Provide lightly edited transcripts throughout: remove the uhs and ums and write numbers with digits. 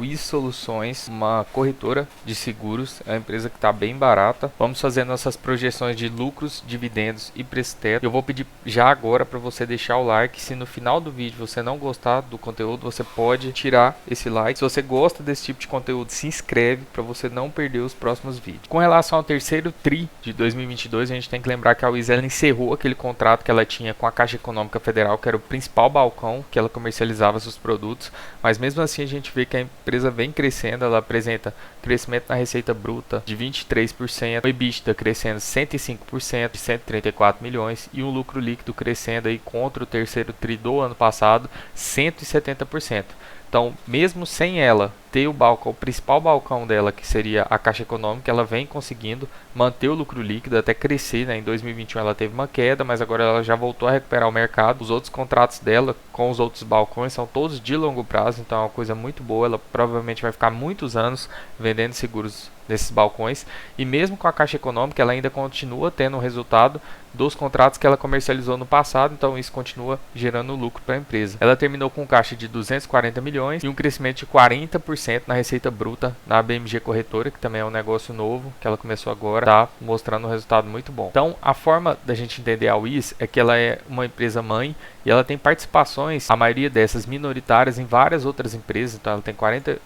Wiz Soluções, uma corretora de seguros, é uma empresa que está bem barata. Vamos fazer nossas projeções de lucros, dividendos e preço teto. Eu vou pedir já agora para você deixar o like. Se no final do vídeo você não gostar do conteúdo, você pode tirar esse like. Se você gosta desse tipo de conteúdo, se inscreve para você não perder os próximos vídeos. Com relação ao terceiro TRI de 2022, a gente tem que lembrar que a Wiz ela encerrou aquele contrato que ela tinha com a Caixa Econômica Federal, que era o principal balcão que ela comercializava seus produtos, mas mesmo assim a gente vê que a empresa vem crescendo. Ela apresenta crescimento na receita bruta de 23%, o EBITDA crescendo 105%, de 134 milhões, e um lucro líquido crescendo aí contra o terceiro TRI do ano passado, 170%. Então, mesmo sem ela ter o balcão, o principal balcão dela, que seria a Caixa Econômica, ela vem conseguindo manter o lucro líquido, até crescer, né? Em 2021 ela teve uma queda, mas agora ela já voltou a recuperar o mercado. Os outros contratos dela com os outros balcões são todos de longo prazo, então é uma coisa muito boa. Ela provavelmente vai ficar muitos anos vendendo seguros nesses balcões, e mesmo com a Caixa Econômica ela ainda continua tendo o resultado dos contratos que ela comercializou no passado, então isso continua gerando lucro para a empresa. Ela terminou com um caixa de 240 milhões e um crescimento de 40% na receita bruta na BMG Corretora, que também é um negócio novo que ela começou agora, está mostrando um resultado muito bom. Então a forma da gente entender a Wiz é que ela é uma empresa mãe e ela tem participações, a maioria dessas minoritárias, em várias outras empresas. Então ela tem 40%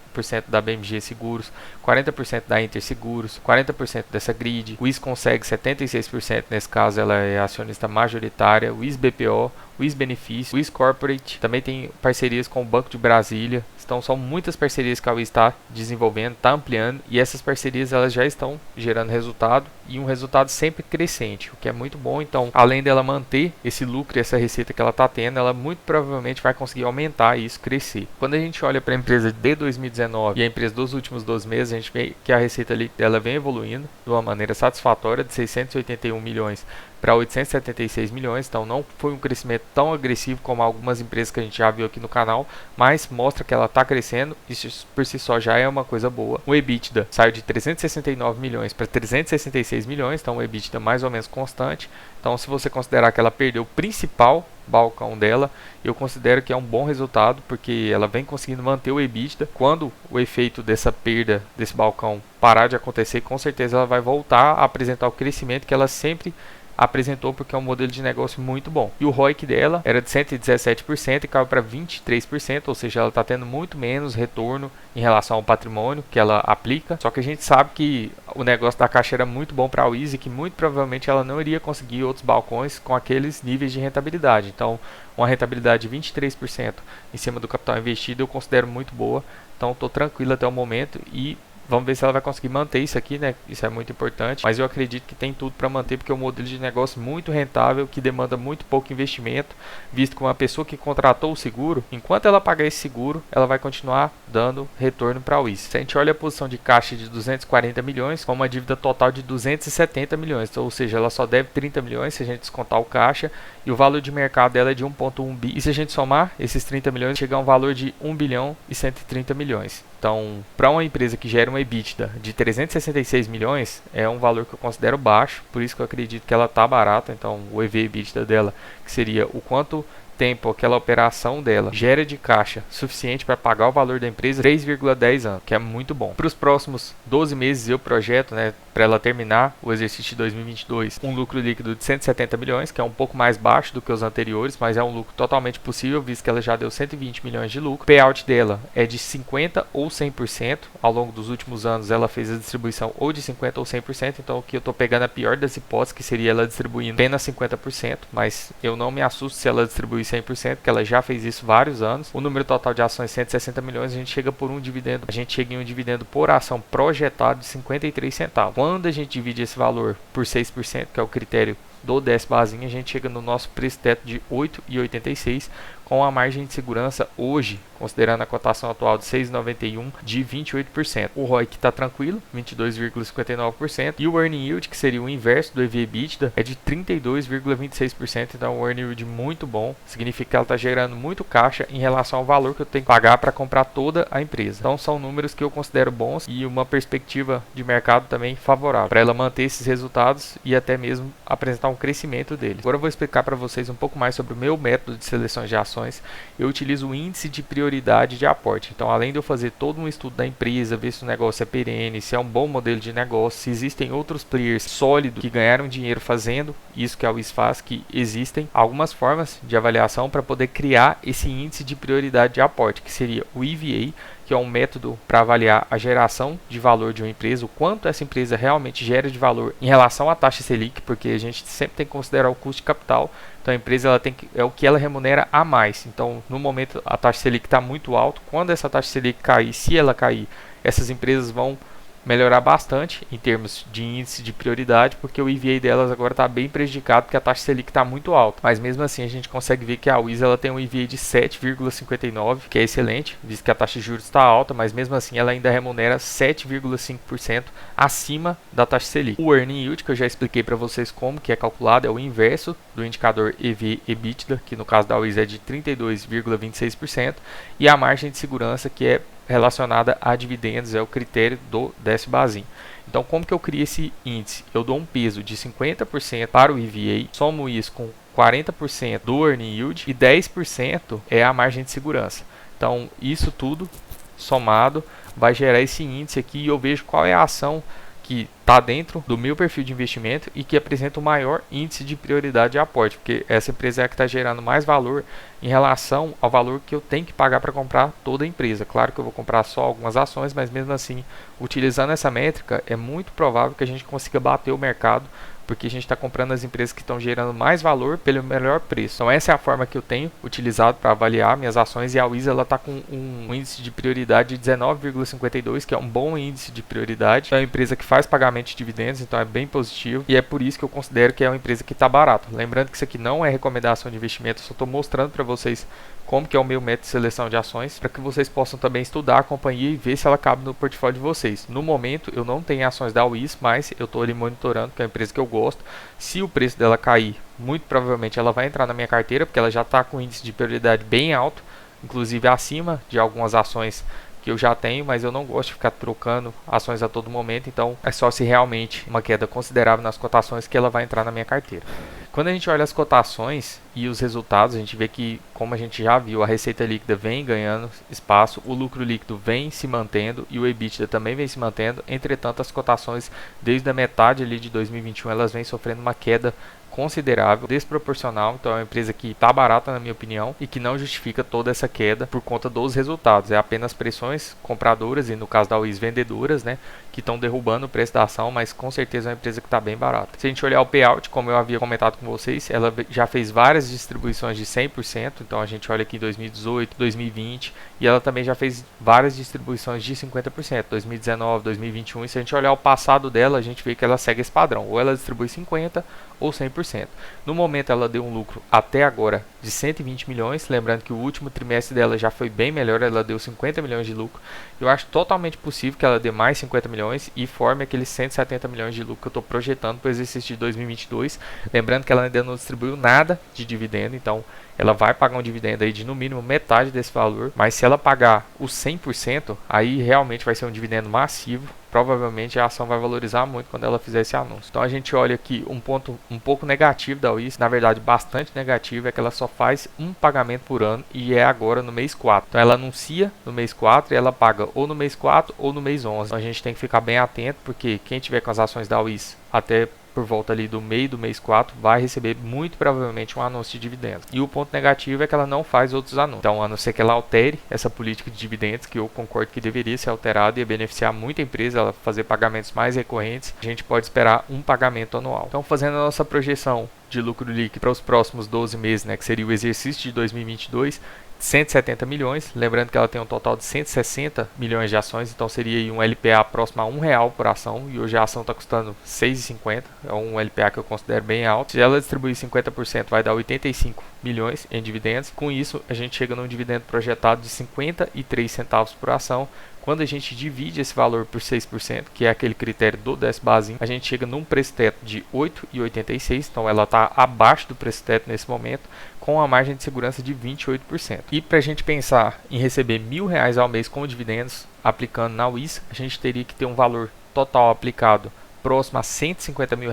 da BMG Seguros, 40% da Inter Seguros, 40% dessa Grid. O Wiz consegue 76%, nesse caso ela é acionista majoritária. O Wiz BPO, o Wiz Benefício, o Wiz Corporate, também tem parcerias com o Banco de Brasília. Então são muitas parcerias que a Wiz está desenvolvendo, está ampliando, e essas parcerias elas já estão gerando resultado, e um resultado sempre crescente, o que é muito bom. Então, além dela manter esse lucro e essa receita que ela está tendo, ela muito provavelmente vai conseguir aumentar isso, crescer. Quando a gente olha para a empresa de 2019 e a empresa dos últimos 12 meses, a gente vê que a receita líquida dela vem evoluindo de uma maneira satisfatória, de 681 milhões para 876 milhões, então não foi um crescimento tão agressivo como algumas empresas que a gente já viu aqui no canal, mas mostra que ela está crescendo, isso por si só já é uma coisa boa. O EBITDA saiu de 369 milhões para 366 milhões, então o EBITDA mais ou menos constante. Então, se você considerar que ela perdeu o principal balcão dela, eu considero que é um bom resultado, porque ela vem conseguindo manter o EBITDA. Quando o efeito dessa perda desse balcão parar de acontecer, com certeza ela vai voltar a apresentar o crescimento que ela sempre apresentou, porque é um modelo de negócio muito bom. E o ROIC dela era de 117% e caiu para 23%, ou seja, ela está tendo muito menos retorno em relação ao patrimônio que ela aplica. Só que a gente sabe que o negócio da Caixa era muito bom para a Wiz e que muito provavelmente ela não iria conseguir outros balcões com aqueles níveis de rentabilidade. Então, uma rentabilidade de 23% em cima do capital investido eu considero muito boa. Então, estou tranquilo até o momento e vamos ver se ela vai conseguir manter isso aqui, né? Isso é muito importante, mas eu acredito que tem tudo para manter, porque é um modelo de negócio muito rentável, que demanda muito pouco investimento, visto que uma pessoa que contratou o seguro, enquanto ela pagar esse seguro, ela vai continuar dando retorno para a Wiz. Se a gente olha a posição de caixa de 240 milhões, com uma dívida total de 270 milhões, então, ou seja, ela só deve 30 milhões se a gente descontar o caixa, e o valor de mercado dela é de 1,1 bi, e se a gente somar esses 30 milhões, chega a um valor de 1 bilhão e 130 milhões. Então, para uma empresa que gera um EBITDA de 366 milhões, é um valor que eu considero baixo, por isso que eu acredito que ela está barata. Então, o EV/EBITDA dela, que seria o quanto tempo aquela operação dela gera de caixa suficiente para pagar o valor da empresa, 3,10 anos, que é muito bom. Para os próximos 12 meses eu projeto, né, para ela terminar o exercício de 2022, um lucro líquido de 170 milhões, que é um pouco mais baixo do que os anteriores, mas é um lucro totalmente possível, visto que ela já deu 120 milhões de lucro. O payout dela é de 50% ou 100%. Ao longo dos últimos anos ela fez a distribuição ou de 50% ou 100%, então aqui eu estou pegando a pior das hipóteses, que seria ela distribuindo apenas 50%, mas eu não me assusto se ela distribuir 100%, porque ela já fez isso vários anos. O número total de ações 160 milhões, a gente chega em um dividendo por ação projetado de 53 centavos. Quando a gente divide esse valor por 6%, que é o critério do 10 basinha, a gente chega no nosso preço teto de 8,86, com a margem de segurança hoje, considerando a cotação atual de 6,91, de 28%. O ROIC está tranquilo, 22,59%, e o Earning Yield, que seria o inverso do EV/EBITDA, é de 32,26%, então um Earning Yield muito bom, significa que ela está gerando muito caixa em relação ao valor que eu tenho que pagar para comprar toda a empresa. Então são números que eu considero bons e uma perspectiva de mercado também favorável, para ela manter esses resultados e até mesmo apresentar um crescimento deles. Agora eu vou explicar para vocês um pouco mais sobre o meu método de seleção de ações ações, eu utilizo o índice de prioridade de aporte. Então, além de eu fazer todo um estudo da empresa, ver se o negócio é perene, se é um bom modelo de negócio, se existem outros players sólidos que ganharam dinheiro fazendo isso que a Wiz faz, que existem algumas formas de avaliação para poder criar esse índice de prioridade de aporte, que seria o EVA, que é um método para avaliar a geração de valor de uma empresa, o quanto essa empresa realmente gera de valor em relação à taxa Selic, porque a gente sempre tem que considerar o custo de capital. Então a empresa é o que ela remunera a mais. Então no momento a taxa Selic está muito alta. Quando essa taxa Selic cair, se ela cair, essas empresas vão melhorar bastante em termos de índice de prioridade, porque o EVA delas agora está bem prejudicado, porque a taxa Selic está muito alta. Mas mesmo assim a gente consegue ver que a Wiz ela tem um EVA de 7,59, que é excelente, visto que a taxa de juros está alta, mas mesmo assim ela ainda remunera 7,5% acima da taxa Selic. O Earning Yield, que eu já expliquei para vocês como que é calculado, é o inverso do indicador EV/EBITDA, que no caso da Wiz é de 32,26%, e a margem de segurança, que é relacionada a dividendos, é o critério do décimo basinho. Então, como que eu crio esse índice? Eu dou um peso de 50% para o EVA, somo isso com 40% do Earning Yield e 10% é a margem de segurança. Então, isso tudo somado vai gerar esse índice aqui e eu vejo qual é a ação que está dentro do meu perfil de investimento e que apresenta o maior índice de prioridade de aporte, porque essa empresa é a que está gerando mais valor em relação ao valor que eu tenho que pagar para comprar toda a empresa. Claro que eu vou comprar só algumas ações, mas mesmo assim, utilizando essa métrica, é muito provável que a gente consiga bater o mercado, porque a gente está comprando as empresas que estão gerando mais valor pelo melhor preço. Então essa é a forma que eu tenho utilizado para avaliar minhas ações, e a Wiz está com um índice de prioridade de 19,52, que é um bom índice de prioridade. É uma empresa que faz pagamento de dividendos, então é bem positivo, e é por isso que eu considero que é uma empresa que está barata. Lembrando que isso aqui não é recomendação de investimento, eu só estou mostrando para vocês como que é o meu método de seleção de ações, para que vocês possam também estudar a companhia e ver se ela cabe no portfólio de vocês. No momento eu não tenho ações da Wiz, mas eu estou ali monitorando, que é uma empresa que eu gosto. Se o preço dela cair, muito provavelmente ela vai entrar na minha carteira, porque ela já está com um índice de prioridade bem alto, inclusive acima de algumas ações que eu já tenho, mas eu não gosto de ficar trocando ações a todo momento, então é só se realmente uma queda considerável nas cotações que ela vai entrar na minha carteira. Quando a gente olha as cotações e os resultados, a gente vê que, como a gente já viu, a receita líquida vem ganhando espaço, o lucro líquido vem se mantendo e o EBITDA também vem se mantendo. Entretanto, as cotações desde a metade ali de 2021 elas vêm sofrendo uma queda considerável, desproporcional. Então é uma empresa que está barata, na minha opinião, e que não justifica toda essa queda por conta dos resultados. É apenas pressões compradoras e, no caso da Wiz, vendedoras, né, que estão derrubando o preço da ação, mas com certeza é uma empresa que está bem barata. Se a gente olhar o payout, como eu havia comentado com vocês, ela já fez várias distribuições de 100%, então a gente olha aqui em 2018, 2020, e ela também já fez várias distribuições de 50%, 2019, 2021, e se a gente olhar o passado dela, a gente vê que ela segue esse padrão, ou ela distribui 50% ou 100%. No momento ela deu um lucro até agora de 120 milhões, lembrando que o último trimestre dela já foi bem melhor, ela deu 50 milhões de lucro. Eu acho totalmente possível que ela dê mais 50 milhões e forme aqueles 170 milhões de lucro que eu estou projetando para o exercício de 2022. Lembrando que ela ainda não distribuiu nada de dividendo, então ela vai pagar um dividendo aí de no mínimo metade desse valor, mas se ela pagar os 100%, aí realmente vai ser um dividendo massivo. Provavelmente a ação vai valorizar muito quando ela fizer esse anúncio. Então a gente olha aqui um ponto um pouco negativo da Wiz, na verdade bastante negativo, é que ela só faz um pagamento por ano e é agora no mês 4. Então ela anuncia no mês 4 e ela paga ou no mês 4 ou no mês 11. Então a gente tem que ficar bem atento, porque quem tiver com as ações da Wiz até por volta ali do meio do mês 4, vai receber muito provavelmente um anúncio de dividendos. E o ponto negativo é que ela não faz outros anúncios. Então, a não ser que ela altere essa política de dividendos, que eu concordo que deveria ser alterada e beneficiar muita empresa, ela fazer pagamentos mais recorrentes, a gente pode esperar um pagamento anual. Então, fazendo a nossa projeção de lucro líquido para os próximos 12 meses, né, que seria o exercício de 2022, 170 milhões, lembrando que ela tem um total de 160 milhões de ações, então seria aí um LPA próximo a R$1 por ação, e hoje a ação está custando R$ 6,50, é um LPA que eu considero bem alto. Se ela distribuir 50%, vai dar 85 milhões em dividendos. Com isso, a gente chega num dividendo projetado de 53 centavos por ação. Quando a gente divide esse valor por 6%, que é aquele critério do décimo basinho, a gente chega num preço teto de 8,86, então ela está abaixo do preço teto nesse momento, com a margem de segurança de 28%. E para a gente pensar em receber R$1.000 ao mês como dividendos, aplicando na Wiz, a gente teria que ter um valor total aplicado próximo a R$150 mil,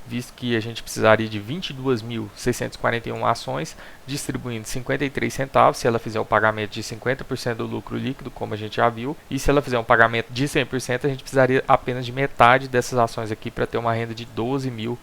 visto que a gente precisaria de 22.641 ações, distribuindo 53 centavos, se ela fizer o pagamento de 50% do lucro líquido, como a gente já viu, e se ela fizer um pagamento de 100%, a gente precisaria apenas de metade dessas ações aqui para ter uma renda de R$ 12.000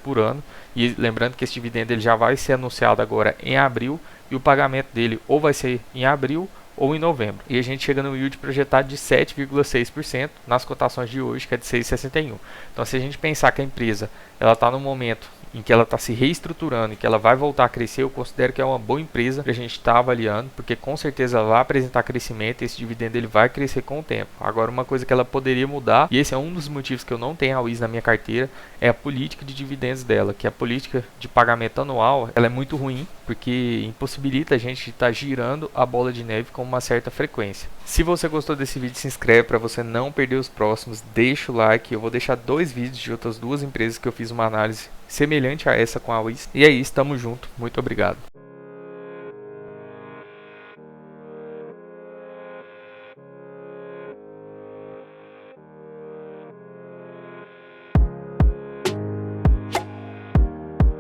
por ano. E lembrando que esse dividendo ele já vai ser anunciado agora em abril, e o pagamento dele ou vai ser em abril ou em novembro. E a gente chega no yield projetado de 7,6% nas cotações de hoje, que é de 6,61. Então, se a gente pensar que a empresa ela está no momento em que ela está se reestruturando e que ela vai voltar a crescer, eu considero que é uma boa empresa para a gente estar avaliando, porque com certeza ela vai apresentar crescimento e esse dividendo ele vai crescer com o tempo. Agora, uma coisa que ela poderia mudar, e esse é um dos motivos que eu não tenho a Wiz na minha carteira, é a política de dividendos dela, que a política de pagamento anual ela é muito ruim, porque impossibilita a gente estar girando a bola de neve com uma certa frequência. Se você gostou desse vídeo, se inscreve para você não perder os próximos, deixa o like, eu vou deixar 2 vídeos de outras 2 empresas que eu fiz uma análise semelhante a essa com a Wiz. E é isso, tamo junto, muito obrigado.